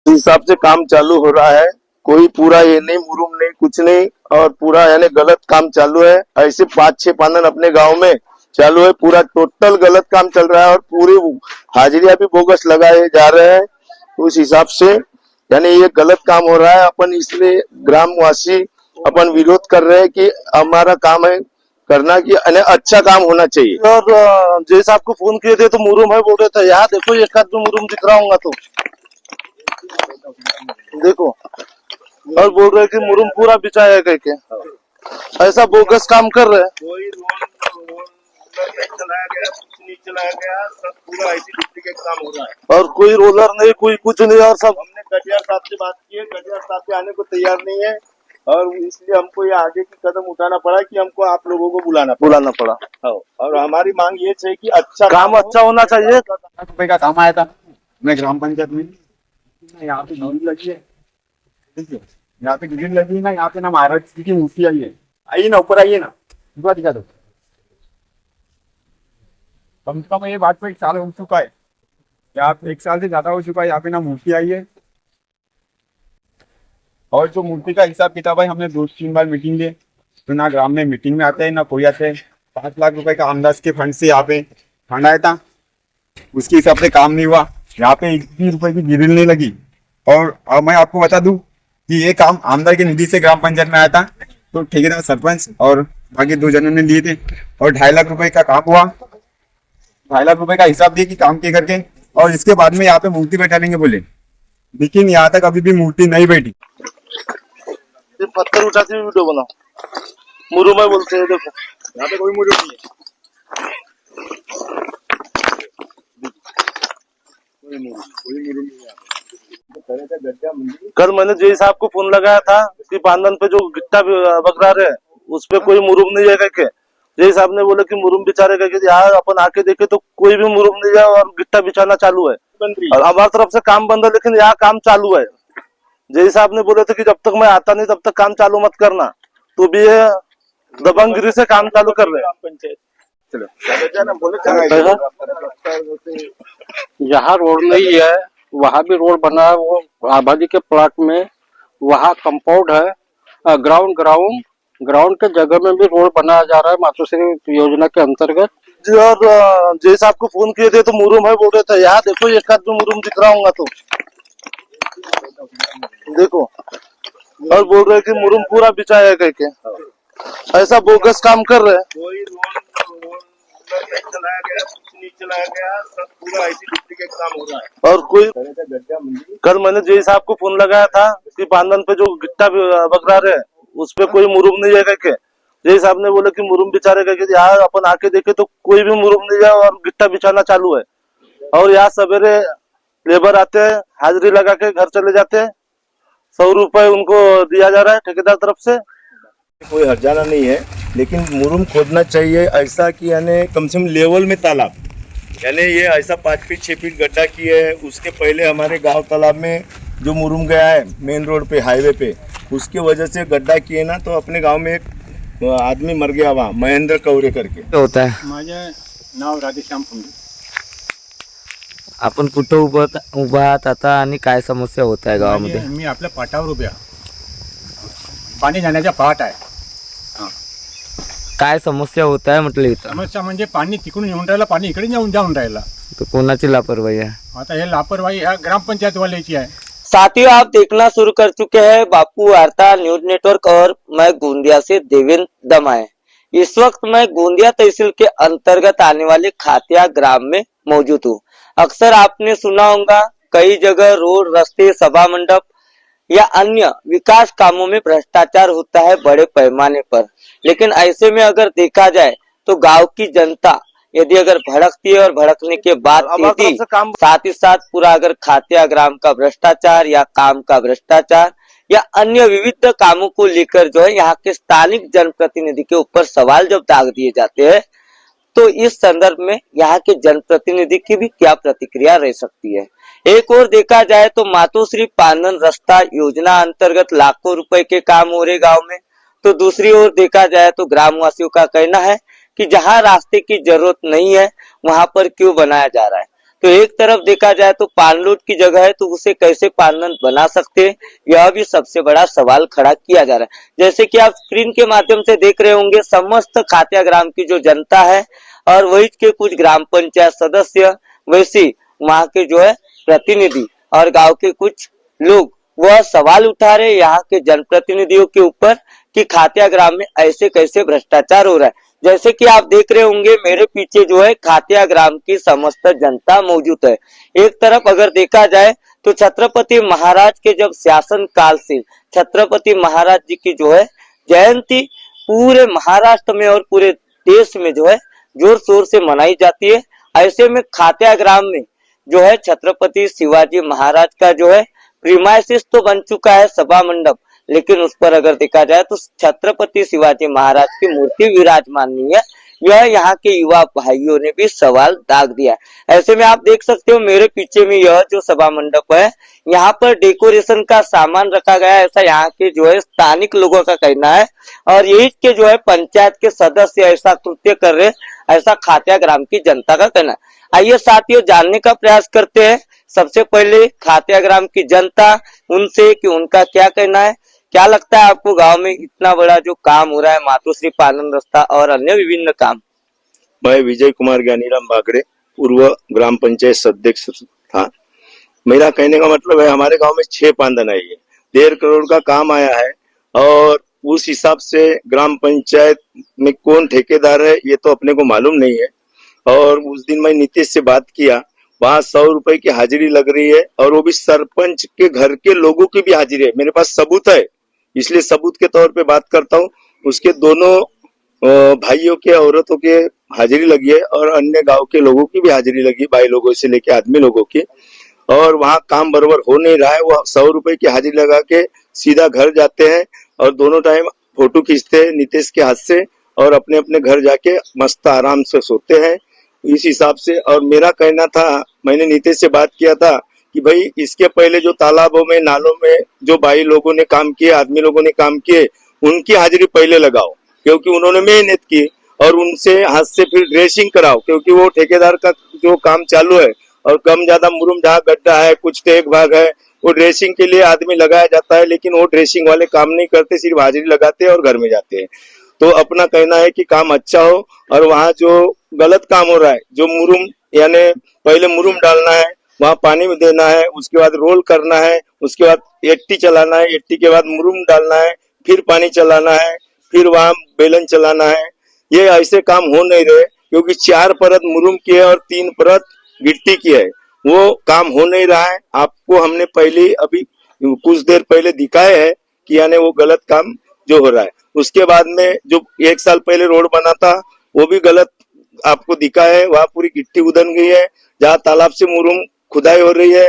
हिसाब से काम चालू हो रहा है। कोई पूरा ये नहीं, मुरुम नहीं, कुछ नहीं, और पूरा यानी गलत काम चालू है। ऐसे 5-6 पानन अपने गांव में चालू है, पूरा टोटल गलत काम चल रहा है और पूरी हाजिरियां भी बोगस लगाए जा रहे हैं। उस हिसाब से यानी ये गलत काम हो रहा है। अपन इसलिए ग्रामवासी अपन विरोध कर रहे हैं कि हमारा काम है करना कि अच्छा काम होना चाहिए। और जैसे आपको फोन किए थे तो मुरुम है बोल रहे थे, यहाँ देखो एक आध मुरुम दिख रहा होगा तो देखो, और बोल रहे कि मुरुम पूरा बिछाया कह के, ऐसा बोगस काम कर रहे हैं। कोई रोड नहीं चलाया गया, कुछ नहीं चलाया गया, सब पूरा ऐसी डुप्लीकेट काम हो रहा है। और कोई रोलर नहीं, कोई कुछ नहीं, और सब हमने कटियार साहब से बात की है, कटियार साहब भी आने को तैयार नहीं है और इसलिए हमको ये आगे की कदम उठाना पड़ा कि हमको आप लोगों को बुलाना पड़ा। और हमारी मांग ये है कि अच्छा काम अच्छा होना चाहिए। रुपए का काम आया था मैं ग्राम पंचायत में। यहाँ पे ग्रिल लगी है, ठीक है, यहाँ पे ग्रिल लगी है ना, यहाँ पे ना महाराज जी की मूर्ति आई है। आइए ना, ऊपर आइए ना, दिखा दो। कम से कम ये बात को 1 साल हो चुका है, यहाँ पे 1 साल से ज्यादा हो चुका है। यहाँ पे ना मूर्ति आई है, और जो मूर्ति का हिसाब किताब है, हमने 2-3 बार मीटिंग ली, तो ना ग्राम में मीटिंग में आते हैं ना कोई आते हैं। 5 लाख रुपए का आमदास के फंड से यहाँ पे फंड आया था, उसके हिसाब से काम नहीं हुआ। यहाँ पे 1 भी रुपए की ग्रिल नहीं लगी। और अब मैं आपको बता दूं कि ये काम आमदार के निधि से ग्राम पंचायत में आया था, तो ठेकेदार सरपंच और बाकी 2 जनों ने लिए थे, और 2.5 लाख रुपए का काम हुआ। 2.5 लाख रुपए का हिसाब दिए कि काम के करके, और इसके बाद में यहाँ पे मूर्ति बैठा लेंगे बोले, लेकिन यहाँ तक अभी भी मूर्ति नहीं बैठी। पत्थर उठाते हुए वीडियो बनाओ, मुरुम है बोलते हैं, देखो यहाँ पे कोई मूर्ति नहीं है। कल मैंने जय साहब को फोन लगाया था कि पांदन पे जो गिट्टा बकरा रहे उस पे कोई मुरुम नहीं है करके। जय साहब ने बोले कि मुरुम बिचारे करके, यहाँ अपन आके देखे तो कोई भी मुरुम नहीं है और गिट्टा बिछाना चालू है। और हमारी तरफ से काम बंद है, लेकिन यहाँ काम चालू है। जय साहब ने बोले थे कि जब तक मैं आता नहीं तब तक काम चालू मत करना, तो भी ये दबंगगिरी से काम चालू कर रहे हैं। यहाँ रोड नहीं है, वहाँ भी रोड बना है, वो आबादी के प्लाट में, वहाँ कंपाउंड है। ग्राउंड के जगह में भी रोड बनाया जा रहा है मातोश्री योजना के अंतर्गत। और जय साहब को फोन किए थे तो मुरुम है बोल रहे थे, यहाँ देखो एक आध मुरुम दिख रहा होगा तो देखो, और बोल रहे कि मुरुम पूरा बिछाया कह के, ऐसा बोगस काम कर रहे हैं। कोई रोड नहीं चलाया गया, कुछ नहीं चलाया गया, सब पूरा ऐसी डुप्लीकेट काम हो रहा है। और कोई कल मैंने जय साहब को फोन लगाया था कि पांदन पे जो गिट्टा बकरा रहे उस पे कोई मुरुम नहीं है करके। जय साहब ने बोले कि मुरुम बिछारे करके, यहाँ अपन आके देखे तो कोई भी मुरुम नहीं है और गिट्टा बिछाना चालू है। और यहाँ सवेरे लेबर आते हैं, हाजिरी लगा के घर चले जाते हैं, 100 रुपए उनको दिया जा रहा है ठेकेदार तरफ से। कोई हर्जाना नहीं है, लेकिन मुरुम खोदना चाहिए ऐसा कि यानी कम से कम लेवल में तालाब, यानी ये ऐसा 5 फीट 6 फीट गड्ढा किए है। उसके पहले हमारे गांव तालाब में जो मुरुम गया है मेन रोड पे, हाईवे पे, उसकी वजह से गड्ढा किए ना, तो अपने गांव में एक आदमी मर गया वहाँ, महेंद्र कौरे करके होता है। माझे नाव राधेश्याम फुंडे। आपण कुठं उभा आहात आता आणि काय समस्या होत आहे गावामध्ये? मी आपल्या पाटावर उभे आहे, पाणी जाण्याच्या पाट आहे। काय समस्या होत आहे म्हटलं इथं? समस्या म्हणजे पाणी तिकडून येऊन राहिलं, पाणी इकडे जाऊन राहिलं। तो कोणाची लापरवाही आहे? आता हे लापरवाही ह्या ग्रामपंचायत वाल्याची आहे। साथियों, आप देखना शुरू कर चुके हैं बापू वार्ता न्यूज नेटवर्क और मैं गोंदिया से देवेंद्र दमाए। इस वक्त मैं गोंदिया तहसील के अंतर्गत आने वाले खातिया ग्राम में मौजूद हूँ। अक्सर आपने सुना होगा कई जगह रोड, रास्ते, सभा मंडप या अन्य विकास कामों में भ्रष्टाचार होता है बड़े पैमाने पर। लेकिन ऐसे में अगर देखा जाए तो गांव की जनता यदि अगर भड़कती है और भड़कने के बाद साथ ही साथ पूरा अगर खातिया ग्राम का भ्रष्टाचार या काम का भ्रष्टाचार या अन्य विविध कामों को लेकर जो है यहाँ के स्थानिक जनप्रतिनिधि के ऊपर सवाल जब दाग दिए जाते हैं, तो इस संदर्भ में यहाँ के जनप्रतिनिधि की भी क्या प्रतिक्रिया रह सकती है। एक और देखा जाए तो मातोश्री पांदन रास्ता योजना अंतर्गत लाखों रुपए के काम हो रहे गांव में, तो दूसरी ओर देखा जाए तो ग्रामवासियों का कहना है कि जहां रास्ते की जरूरत नहीं है वहां पर क्यों बनाया जा रहा है। तो एक तरफ देखा जाए तो पानलोट की जगह है तो उसे कैसे पानन बना सकते हैं, यह भी सबसे बड़ा सवाल खड़ा किया जा रहा है। जैसे कि आप स्क्रीन के माध्यम से देख रहे होंगे, समस्त खातिया ग्राम की जो जनता है और वही के कुछ ग्राम पंचायत सदस्य, वैसे वहाँ के जो है प्रतिनिधि और गांव के कुछ लोग वह सवाल उठा रहे यहाँ के जनप्रतिनिधियों के ऊपर कि खातिया ग्राम में ऐसे कैसे भ्रष्टाचार हो रहा है। जैसे कि आप देख रहे होंगे मेरे पीछे जो है खातिया ग्राम की समस्त जनता मौजूद है। एक तरफ अगर देखा जाए तो छत्रपति महाराज के जब शासन काल से छत्रपति महाराज जी की जो है जयंती पूरे महाराष्ट्र में और पूरे देश में जो है जोर शोर से मनाई जाती है। ऐसे में खातिया ग्राम में जो है छत्रपति शिवाजी महाराज का जो है प्रीमाइसिस तो बन चुका है सभा मंडप, लेकिन उस पर अगर देखा जाए तो छत्रपति शिवाजी महाराज की मूर्ति विराजमान नहीं है। यह यहाँ के युवा भाइयों ने भी सवाल दाग दिया। ऐसे में आप देख सकते हो मेरे पीछे में यह जो सभा मंडप है, यहाँ पर डेकोरेशन का सामान रखा गया है, ऐसा यहाँ के जो है स्थानिक लोगों का कहना है। और यही के जो है पंचायत के सदस्य ऐसा कृत्य कर रहे, ऐसा खातिया ग्राम की जनता का कहना है। आइए साथियों जानने का प्रयास करते हैं सबसे पहले खातिया ग्राम की जनता उनसे कि उनका क्या कहना है। क्या लगता है आपको गांव में इतना बड़ा जो काम हो रहा है, मातोश्री पानन रास्ता और अन्य विभिन्न काम? मैं विजय कुमार ज्ञानीराम बागड़े पूर्व ग्राम पंचायत सदस्य था। मेरा कहने का मतलब है हमारे गांव में 6 पांदन आई है, 1.5 करोड़ का काम आया है और उस हिसाब से ग्राम पंचायत में कौन ठेकेदार है ये तो अपने को मालूम नहीं है। और उस दिन मैं नीतीश से बात किया, वहाँ 100 रुपए की हाजिरी लग रही है और वो भी सरपंच के घर के लोगों की भी हाजिरी है। मेरे पास सबूत है, इसलिए सबूत के तौर पे बात करता हूँ। उसके दोनों भाइयों के औरतों के हाजिरी लगी है और अन्य गांव के लोगों की भी हाजिरी लगी, भाई लोगों से लेके आदमी लोगों की। और वहाँ काम बराबर हो नहीं रहा है। वो 100 रुपए की हाजिरी लगा के सीधा घर जाते हैं और दोनों टाइम फोटो खींचते हैं नीतीश के हाथ से और अपने अपने घर जाके मस्त आराम से सोते हैं इस हिसाब से। और मेरा कहना था, मैंने नीतीश से बात किया था कि भाई इसके पहले जो तालाबों में नालों में जो भाई लोगों ने काम किए, आदमी लोगों ने काम किए, उनकी हाजिरी पहले लगाओ क्योंकि उन्होंने मेहनत की। और उनसे हाथ से फिर ड्रेसिंग कराओ क्योंकि वो ठेकेदार का जो काम चालू है और कम ज्यादा मुरुम जहाँ गड्ढा है, कुछ टेक भाग है, वो ड्रेसिंग के लिए आदमी लगाया जाता है, लेकिन वो ड्रेसिंग वाले काम नहीं करते, सिर्फ हाजिरी लगाते हैं और घर में जाते हैं। तो अपना कहना है कि काम अच्छा हो। और वहाँ जो गलत काम हो रहा है, जो मुरुम यानी पहले मुरुम डालना है, वहाँ पानी में देना है, उसके बाद रोल करना है, उसके बाद 80 चलाना है, 80 के बाद मुरुम डालना है, फिर पानी चलाना है, फिर वहाँ बेलन चलाना है। ये ऐसे काम हो नहीं रहे क्योंकि 4 परत मुरुम की है और 3 परत गिट्टी की है, वो काम हो नहीं रहा है। आपको हमने पहले अभी कुछ देर पहले दिखाया है कि यानी वो गलत काम जो हो रहा है। उसके बाद में जो 1 साल पहले रोड बना था वो भी गलत आपको दिखा है, वहाँ पूरी गिट्टी उदन गई है। जहाँ तालाब से मुरुम खुदाई हो रही है,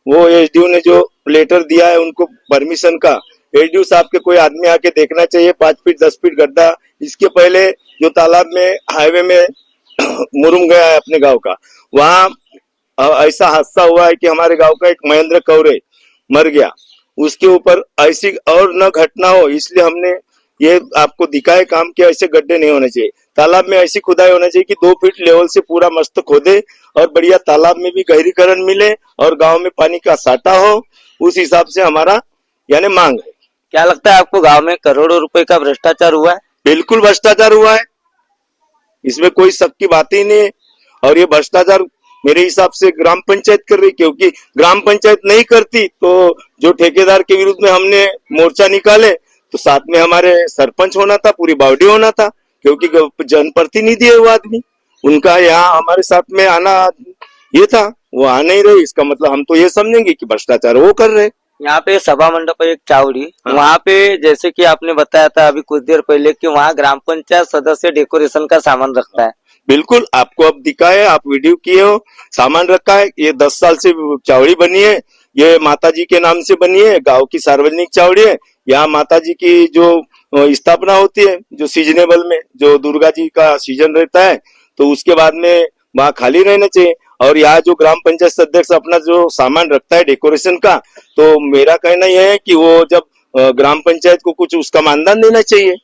वो एसडीओ ने जो लेटर दिया है उनको परमिशन का, एसडीओ साहब के कोई आदमी आके देखना चाहिए। 5 फीट 10 फीट गड्ढा, इसके पहले जो तालाब में हाईवे में मुरुम गया है अपने गांव का, वहाँ ऐसा हादसा हुआ है कि हमारे गांव का एक महेंद्र कौरे मर गया। उसके ऊपर ऐसी और न घटना हो इसलिए हमने ये आपको दिखाए काम कि ऐसे गड्ढे नहीं होने चाहिए। तालाब में ऐसी खुदाई होना चाहिए कि 2 फीट लेवल से पूरा मस्त खोदे और बढ़िया तालाब में भी गहरीकरण मिले और गांव में पानी का साटा हो। उस हिसाब से हमारा यानी मांग है। क्या लगता है आपको गांव में करोड़ों रुपए का भ्रष्टाचार हुआ है? बिल्कुल भ्रष्टाचार हुआ है, इसमें कोई शक की बात ही नहीं है। और ये भ्रष्टाचार मेरे हिसाब से ग्राम पंचायत कर रही, क्योंकि ग्राम पंचायत नहीं करती तो जो ठेकेदार के विरुद्ध में हमने मोर्चा निकाले तो साथ में हमारे सरपंच होना था, पूरी बावड़ी होना था, क्योंकि जनप्रतिनिधि है वो आदमी, उनका यहाँ हमारे साथ में आना ये था, वो आ नहीं रहे। इसका मतलब हम तो ये समझेंगे कि भ्रष्टाचार वो कर रहे। यहाँ पे सभा मंडप एक चावड़ी, हाँ। वहाँ पे जैसे कि आपने बताया था अभी कुछ देर पहले कि वहाँ ग्राम पंचायत सदस्य डेकोरेशन का सामान रखता है। बिल्कुल, आपको अब दिखा है, आप वीडियो किए हो, सामान रखा है। ये 10 साल से चावड़ी बनी है, ये माताजी के नाम से बनी है, गांव की सार्वजनिक चावड़ी है। यहाँ माताजी की जो स्थापना होती है, जो सीजनेबल में जो दुर्गा जी का सीजन रहता है, तो उसके बाद में वहाँ खाली रहना चाहिए। और यहाँ जो ग्राम पंचायत सदस्य अपना जो सामान रखता है डेकोरेशन का, तो मेरा कहना यह है कि वो जब ग्राम पंचायत को कुछ उसका मानदान देना चाहिए।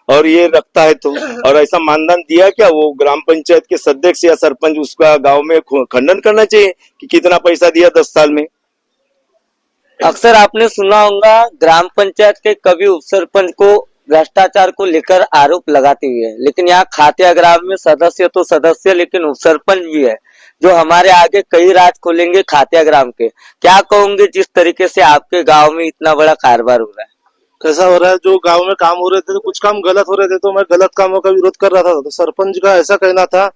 और ये रखता है तो, और ऐसा मानदान दिया क्या वो ग्राम पंचायत के सदस्य या सरपंच उसका गांव में खंडन करना चाहिए कि कितना पैसा दिया 10 साल में। अक्सर आपने सुना होगा ग्राम पंचायत के कभी उप सरपंच को भ्रष्टाचार को लेकर आरोप लगाते हुए, लेकिन यहाँ खातिया ग्राम में सदस्य तो सदस्य लेकिन उप सरपंच भी है जो हमारे आगे कई राज खोलेंगे खातिया ग्राम के। क्या कहोगे जिस तरीके से आपके गांव में इतना बड़ा कारोबार हो रहा है? कैसा हो रहा है, जो गांव में काम हो रहे थे तो कुछ काम गलत हो रहे थे तो मैं गलत कामों का विरोध कर रहा था, तो सरपंच का ऐसा कहना था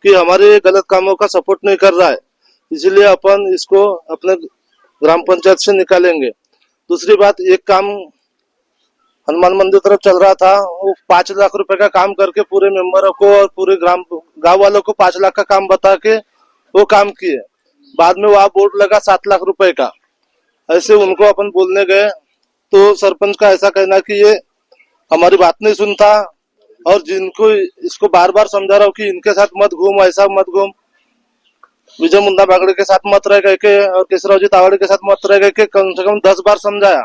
कि हमारे गलत कामों का सपोर्ट नहीं कर रहा है, इसलिए अपन इसको अपने ग्राम पंचायत से निकालेंगे। दूसरी बात, एक काम हनुमान मंदिर तरफ चल रहा था, वो 5 लाख रुपए का काम करके पूरे मेंबरों को और पूरे गांव वालों को 5 लाख का काम बता के वो काम किए। बाद में वहां बोर्ड लगा 7 लाख रुपए का। ऐसे उनको अपन बोलने गए तो सरपंच का ऐसा कहना कि ये हमारी बात नहीं सुनता, और जिनको इसको बार बार समझा रहा हूँ कि इनके साथ मत घूम, ऐसा मत घूम, विजय मुंडा बागड़े के साथ मत रह गए और केशवराव जी तावड़े के साथ मत रह गए, कम से कम 10 बार समझाया,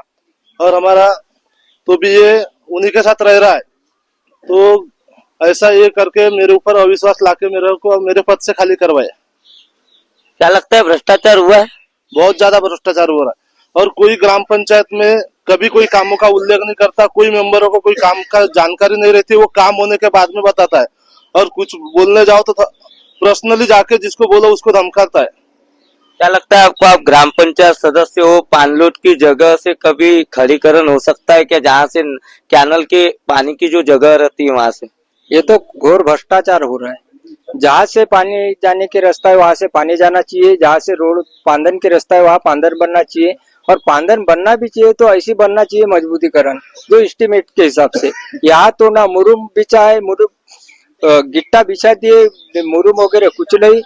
और हमारा तो भी ये उन्हीं के साथ रह रहा है। तो ऐसा ये करके मेरे ऊपर अविश्वास लाके मेरे को मेरे पद से खाली करवाया। क्या लगता है भ्रष्टाचार हुआ है? बहुत ज्यादा भ्रष्टाचार हो रहा है, और कोई ग्राम पंचायत में कभी कोई कामों का उल्लेख नहीं करता, कोई मेंबरों को कोई काम का जानकारी नहीं रहती, वो काम होने के बाद में बताता है, और कुछ बोलने जाओ तो पर्सनली जाके जिसको बोलो उसको धमकाता है। क्या लगता है आपको, आप ग्राम पंचायत सदस्य हो, पानलोट की जगह से कभी खड़ीकरण हो सकता है क्या, जहाँ से कैनल के पानी की जो जगह रहती है वहां से? ये तो घोर भ्रष्टाचार हो रहा है। जहाँ से पानी जाने के रास्ता है वहां से पानी जाना चाहिए, जहाँ से रोड पांदन के रास्ता है वहाँ पांदन बनना चाहिए, और पांदन बनना भी चाहिए तो ऐसी बनना चाहिए मजबूतीकरण जो एस्टीमेट के हिसाब से। यहाँ तो ना मुरुम बिछा है, मुरुम गिट्टा बिछा दिए, मुरुम वगैरह कुछ नहीं,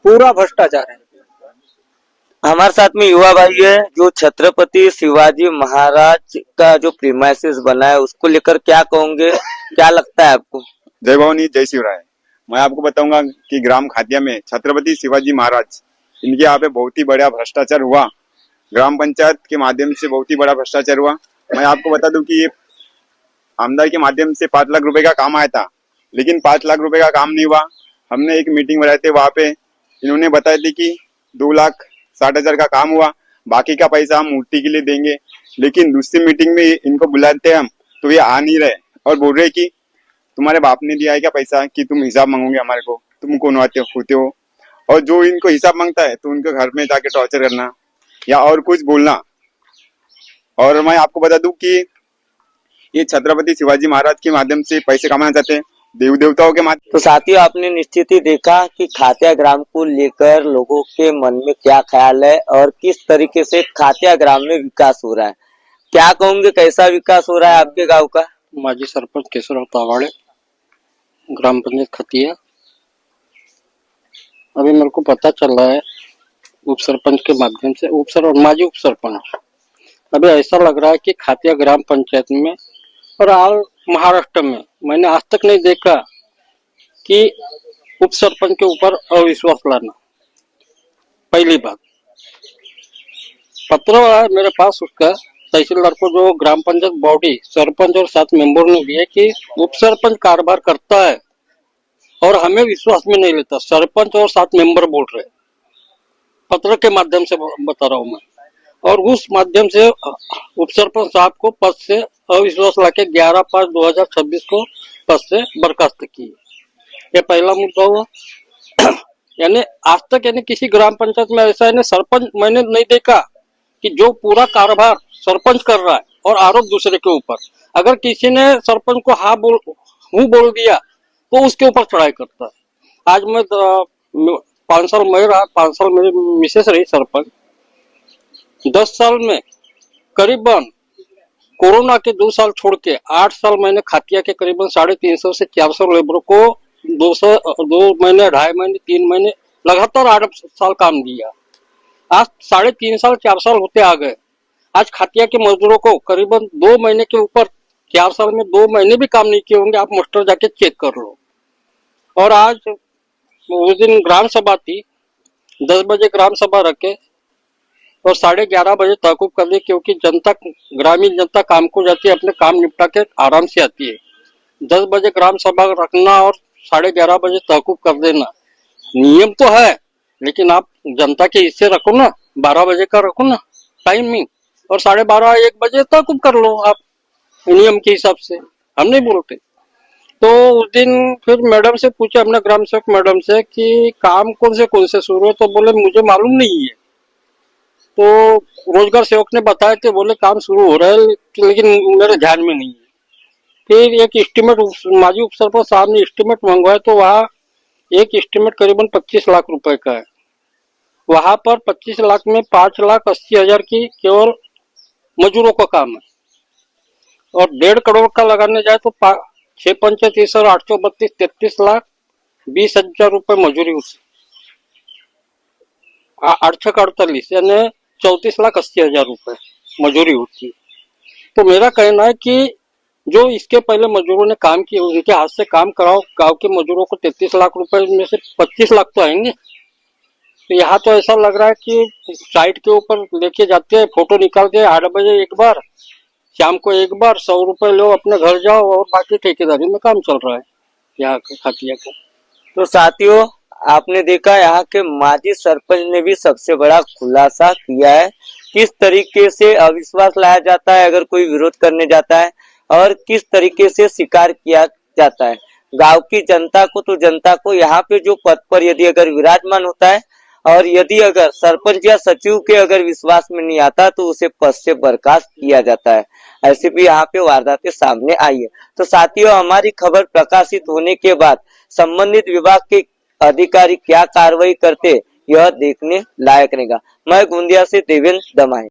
पूरा भ्रष्टाचार है। हमारे साथ में युवा भाई है जो छत्रपति शिवाजी महाराज का जो प्रीमाइसिस बना है उसको लेकर क्या कहोगे, क्या लगता है आपको? जय भवानी जय शिवराय। मैं आपको बताऊंगा कि ग्राम खातिया में छत्रपति शिवाजी महाराज इनके यहाँ पे बहुत ही बड़ा भ्रष्टाचार हुआ, ग्राम पंचायत के माध्यम से बहुत ही बड़ा भ्रष्टाचार हुआ। मैं आपको बता दूं कि ये आमदार के माध्यम से 5 लाख रुपए का काम आया था, लेकिन 5 लाख रुपए का काम नहीं हुआ। हमने एक मीटिंग बनाई थी, वहां पे इन्होंने बताया थी कि 2,60,000 का काम हुआ, बाकी का पैसा हम मूर्ति के लिए देंगे। लेकिन दूसरी मीटिंग में इनको बुलाते हम तो ये आ नहीं रहे और बोल रहे कि तुम्हारे बाप ने दिया है क्या पैसा कि तुम हिसाब मांगोगे हमारे को, तुम कौन होते हो। और जो इनको हिसाब मांगता है तो उनके घर में जाके टॉर्चर करना या और कुछ बोलना। और मैं आपको बता दूं कि ये छत्रपति शिवाजी महाराज के माध्यम से पैसे कमाना चाहते हैं, देव देवताओं के माध्यम। तो साथियों, आपने निश्चित ही देखा कि खातिया ग्राम को लेकर लोगों के मन में क्या ख्याल है और किस तरीके से खातिया ग्राम में विकास हो रहा है। क्या कहोगे, कैसा विकास हो रहा है आपके गांव का? माजी सरपंच केशवराव तावाड़े, ग्राम पंचायत खतिया। अभी मेरे को पता चल रहा है उप सरपंच के माध्यम से, माजी उप सरपंच, अभी ऐसा लग रहा है कि खातिया ग्राम पंचायत में और ऑल महाराष्ट्र में मैंने आज तक नहीं देखा कि उप सरपंच के ऊपर अविश्वास लाना। पहली बात, पत्र है मेरे पास उसका तहसीलदार को, जो ग्राम पंचायत बॉडी सरपंच और 7 मेंबर ने दिए कि उप सरपंच कारोबार करता है और हमें विश्वास में नहीं लेता। सरपंच और 7 मेंबर बोल रहे, पत्र के माध्यम से बता रहा हूँ मैं। और उस माध्यम से उप सरपंच साहब को पद से अविश्वास लाके 11/5/2026 को पद से बर्खास्त किए। ये पहला मुद्दा हुआ। यानी आज तक यानी किसी ग्राम पंचायत में ऐसा है सरपंच मैंने नहीं देखा कि जो पूरा कारोबार सरपंच कर रहा है और आरोप दूसरे के ऊपर। अगर किसी ने सरपंच को हूँ बोल दिया तो उसके ऊपर चढ़ाई करता है। आज मैं 5 साल मैं रहा, 5 साल मेरी मिसेस रही सरपंच। 10 साल में करीबन कोरोना के 2 साल छोड़ के 8 साल मैंने खातिया के करीबन 350 से 400 लेबरों को 2 महीने 2.5 महीने 3 महीने लगातार 8 साल काम दिया। आज 3.5 साल 4 साल होते आ गए। आज खातिया के मजदूरों को करीबन 2 महीने के ऊपर, 4 साल में 2 महीने भी काम नहीं किए होंगे, आप मास्टर जाके चेक कर लो। और आज उस दिन ग्राम सभा थी, 10 बजे ग्राम सभा रखे और 11:30 बजे तहकूब कर दी, क्योंकि जनता, ग्रामीण जनता काम को जाती है, अपने काम निपटा के आराम से आती है। 10 बजे ग्राम सभा रखना और 11:30 बजे तहकूब कर देना नियम तो है, लेकिन आप जनता के हिस्से रखो ना, 12 बजे का रखो ना टाइमिंग, और 12:30 1 बजे तहकूब कर लो आप नियम के हिसाब से। हम नहीं बोलते। तो उस दिन फिर मैडम से पूछा, अपने ग्राम सेवक मैडम से, कि काम कौन से शुरू है, तो बोले मुझे मालूम नहीं है। तो रोजगार सेवक ने बताया कि बोले काम शुरू हो रहा है, लेकिन मेरे ध्यान में नहीं है। फिर एक एस्टीमेट माजी उप सरपंच साहब ने एस्टीमेट मंगवाया, तो वहाँ एक एस्टीमेट करीबन 25 लाख रुपए का है। वहां पर 25 लाख में 5,80,000 की केवल मजदूरों का काम है, और 1.5 करोड़ का लगाने जाए तो 6 पंचे 30 और 832 33,20,000 रुपए मजूरी उससे 848 यानी 34,80,000 रुपए मजूरी होती है। तो मेरा कहना है कि जो इसके पहले मजदूरों ने काम किया उनके हाथ से काम कराओ। गांव के मजदूरों को 33 लाख रुपए में से 25 लाख तो आएंगे। तो यहाँ तो ऐसा लग रहा है कि साइट के ऊपर लेके जाते हैं, फोटो निकालते हैं, 8 बजे एक बार, शाम को एक बार, 100 रुपए लो, अपने घर जाओ, और बाकी ठेकेदारी में काम चल रहा है यहाँ के खातिया का। तो साथियों, आपने देखा यहाँ के माजी सरपंच ने भी सबसे बड़ा खुलासा किया है, किस तरीके से अविश्वास लाया जाता है अगर कोई विरोध करने जाता है, और किस तरीके से स्वीकार किया जाता है। गांव की जनता को, तो जनता को यहाँ पे जो पद पर यदि अगर विराजमान होता है, और यदि अगर सरपंच या सचिव के अगर विश्वास में नहीं आता तो उसे पद से बर्खास्त किया जाता है। ऐसे भी यहाँ पे वारदातें सामने आई है। तो साथियों, हमारी खबर प्रकाशित होने के बाद संबंधित विभाग के अधिकारी क्या कार्रवाई करते, यह देखने लायक रहेगा। मैं गोंदिया से देवेंद्र दमाए।